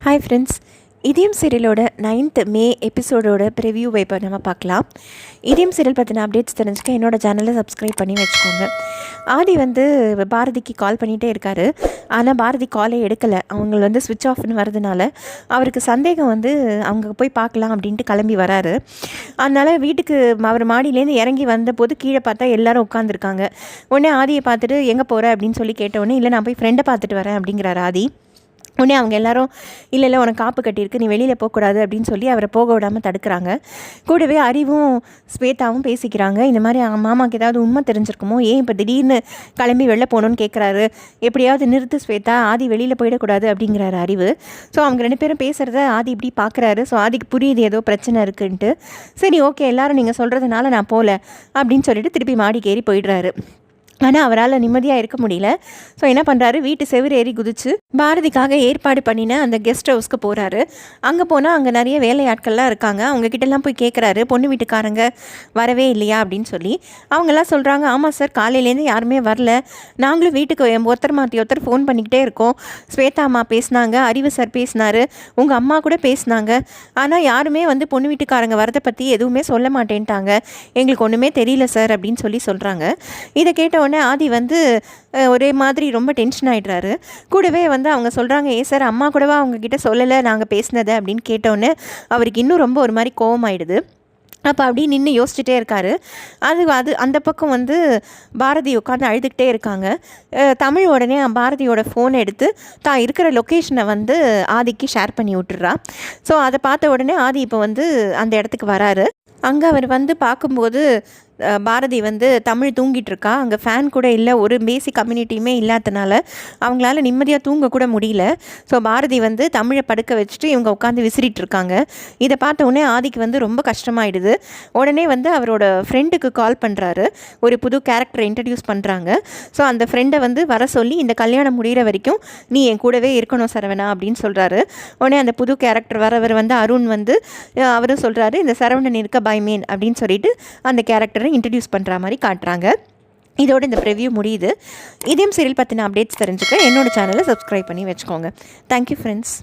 Hi friends, இதயம் சீரியலோட 9th மே எபிசோடோட ப்ரிவ்யூவை இப்போ நம்ம பார்க்கலாம். இதயம் சீரியல் பற்றின அப்டேட்ஸ் தெரிஞ்சுக்க என்னோடய சேனலை சப்ஸ்கிரைப் பண்ணி வச்சுக்கோங்க. ஆதி பாரதிக்கு கால் பண்ணிகிட்டே இருக்காரு. ஆனால் பாரதி காலே எடுக்கலை. அவங்க ஸ்விட்ச் ஆஃப்னு வரதுனால அவருக்கு சந்தேகம் அவங்க போய் பார்க்கலாம் அப்படின்ட்டு கிளம்பி வராரு. அதனால் வீட்டுக்கு அவர் மாடியிலேருந்து இறங்கி வந்தபோது கீழே பார்த்தா எல்லோரும் உட்காந்துருக்காங்க. உடனே ஆதியை பார்த்துட்டு எங்கே போகிற அப்படின்னு சொல்லி கேட்டவுடனே, இல்லை நான் போய் ஃப்ரெண்டை பார்த்துட்டு வரேன் அப்படிங்கிறாரு ஆதி. உடனே அவங்க எல்லாரும், இல்லை உனக்கு காப்பு கட்டியிருக்கு, நீ வெளியில் போகக்கூடாது அப்படின்னு சொல்லி அவரை போக விடாமல் தடுக்கிறாங்க. கூடவே அறிவும் ஸ்வேதாவும் பேசிக்கிறாங்க. இந்த மாதிரி மாமாவுக்கு ஏதாவது உண்மை தெரிஞ்சிருக்குமோ, ஏன் இப்போ திடீர்னு கிளம்பி வெளில போகணுன்னு கேட்குறாரு, எப்படியாவது நிறுத்து ஸ்வேதா, ஆதி வெளியில் போயிடக்கூடாது அப்படிங்கிறாரு அறிவு. ஸோ அவங்க 2 பேரும் பேசுகிறத ஆதி இப்படி பார்க்குறாரு. ஸோ ஆதிக்கு புரியுது ஏதோ பிரச்சனை இருக்குன்ட்டு. சரி ஓகே, எல்லாரும் நீங்கள் சொல்கிறதுனால நான் போகல அப்படின்னு சொல்லிட்டு திருப்பி மாடிக்கு ஏறி போயிடுறாரு. ஆனால் அவரால் நிம்மதியாக இருக்க முடியல. ஸோ என்ன பண்ணுறாரு, வீட்டு செவுரு ஏறி குதிச்சு பாரதிக்காக ஏற்பாடு பண்ணின அந்த கெஸ்ட் ஹவுஸ்க்கு போகிறாரு. அங்கே போனால் அங்கே நிறைய வேலையாட்கள்லாம் இருக்காங்க. அவங்கக்கிட்டலாம் போய் கேட்குறாரு, பொண்ணு வீட்டுக்காரங்க வரவே இல்லையா அப்படின்னு சொல்லி. அவங்கெல்லாம் சொல்கிறாங்க, ஆமாம் சார், காலையிலேருந்து யாருமே வரல, நாங்களும் வீட்டுக்கு ஒருத்தர் மாற்றி ஒருத்தர் ஃபோன் பண்ணிக்கிட்டே இருக்கோம். ஸ்வேதா அம்மா பேசினாங்க, அறிவு சார் பேசினார், உங்கள் அம்மா கூட பேசினாங்க, ஆனால் யாருமே பொண்ணு வீட்டுக்காரங்க வரதை பற்றி எதுவுமே சொல்ல மாட்டேன்ட்டாங்க, எங்களுக்கு ஒன்றுமே தெரியல சார் அப்படின்னு சொல்லி சொல்கிறாங்க. இதை கேட்ட உடனே ஆதி ஒரே மாதிரி ரொம்ப டென்ஷன் ஆகிடுறாரு. கூடவே அவங்க சொல்கிறாங்க, ஏ சார், அம்மா கூடவா அவங்கக்கிட்ட சொல்லலை நாங்கள் பேசினதை அப்படின்னு கேட்டோன்னே அவருக்கு இன்னும் ரொம்ப ஒரு மாதிரி கோவமாயிடுது. அப்போ அப்படி நின்று யோசிச்சுட்டே இருக்காரு. அந்த பக்கம் பாரதி உட்காந்து அழுதுகிட்டே இருக்காங்க. தமிழ் உடனே பாரதியோட ஃபோனை எடுத்து தான் இருக்கிற லொக்கேஷனை ஆதிக்கு ஷேர் பண்ணி விட்டுறா. ஸோ அதை பார்த்த உடனே ஆதி இப்போ அந்த இடத்துக்கு வராரு. அங்கே அவர் பார்க்கும்போது பாரதி தமிழ் தூங்கிட்டு இருக்கா. அங்கே ஃபேன் கூட இல்லை, ஒரு பேசிக் கம்யூனிட்டியுமே இல்லாதனால அவங்களால நிம்மதியாக தூங்கக்கூட முடியல. ஸோ பாரதி தமிழை படுக்க வச்சுட்டு இவங்க உட்காந்து விசிறிட்டு இருக்காங்க. இதை பார்த்த உடனே ஆதிக்கு ரொம்ப கஷ்டமாயிடுது. உடனே அவரோட ஃப்ரெண்டுக்கு கால் பண்ணுறாரு. ஒரு புது கேரக்டரை இன்ட்ரடியூஸ் பண்ணுறாங்க. ஸோ அந்த ஃப்ரெண்டை வர சொல்லி, இந்த கல்யாணம் முடிகிற வரைக்கும் நீ என் கூடவே இருக்கணும் சரவணா அப்படின்னு சொல்கிறாரு. உடனே அந்த புது கேரக்டர் வரவர் அருண் அவரும் சொல்கிறாரு, இந்த சரவணன் இருக்க பை மீன் அப்படின்னு சொல்லிட்டு அந்த கேரக்டரை இன்ட்ரடியூஸ் பண்ணுற மாதிரி காட்டுறாங்க. இதோட இந்த ப்ரிவ்யூ முடியுது. இதயம் சீரியல் பற்றின அப்டேட்ஸ் தெரிஞ்சுக்க என்னோட சேனலை சப்ஸ்கிரைப் பண்ணி வச்சுக்கோங்க. Thank you friends.